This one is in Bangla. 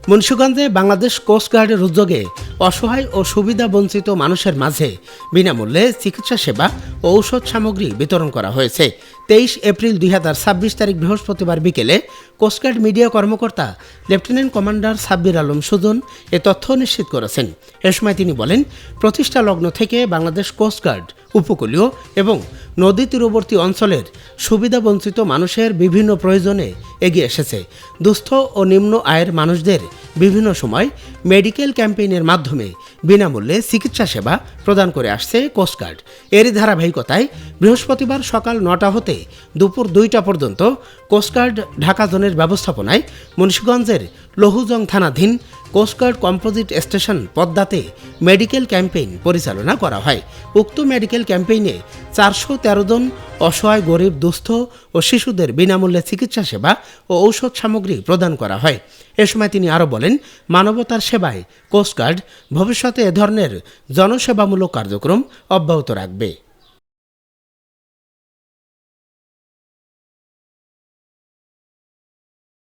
মুন্সিগঞ্জে বাংলাদেশ কোস্টগার্ডের উদ্যোগে অসহায় ও সুবিধাবঞ্চিত মানুষের মাঝে বিনামূল্যে চিকিৎসা সেবা ও ঔষধ সামগ্রী বিতরণ করা হয়েছে। 23 এপ্রিল 2026 তারিখ বৃহস্পতিবার বিকেলে কোস্টগার্ড মিডিয়া কর্মকর্তা লেফটেন্যান্ট কমান্ডার সাব্বির আলম সুজন এ তথ্য নিশ্চিত করেছেন। এ সময় তিনি বলেন, প্রতিষ্ঠা লগ্ন থেকে বাংলাদেশ কোস্টগার্ড উপকূলীয় এবং নদী তীরবর্তী অঞ্চলের সুবিধাবঞ্চিত মানুষের বিভিন্ন প্রয়োজনে এগিয়ে এসেছে। দুস্থ ও নিম্ন আয়ের মানুষদের বিভিন্ন সময় মেডিকেল ক্যাম্পেইনের মাধ্যমে বিনামূল্যে চিকিৎসা সেবা প্রদান করে আসছে কোস্টগার্ড। এরই ধারাবাহিকতায় বৃহস্পতিবার সকাল 9টা হতে দুপুর 2টা পর্যন্ত কোস্টগার্ড ঢাকা জোনের ব্যবস্থাপনায় মুন্সিগঞ্জের লৌহজং থানাধীন কোস্টগার্ড কম্পোজিট স্টেশন পদ্মাতে মেডিকেল ক্যাম্পেইন পরিচালনা করা হয়। উক্ত মেডিকেল ক্যাম্পেইনে 413 জন অসহায় গরিব দুস্থ ও শিশুদের বিনামূল্যে চিকিৎসা সেবা ও ঔষধ সামগ্রী প্রদান করা হয়। এ সময় তিনি আরও বলেন, মানবতার সেবায় কোস্টগার্ড ভবিষ্যতে এ ধরনের জনসেবামূলক কার্যক্রম অব্যাহত রাখবে।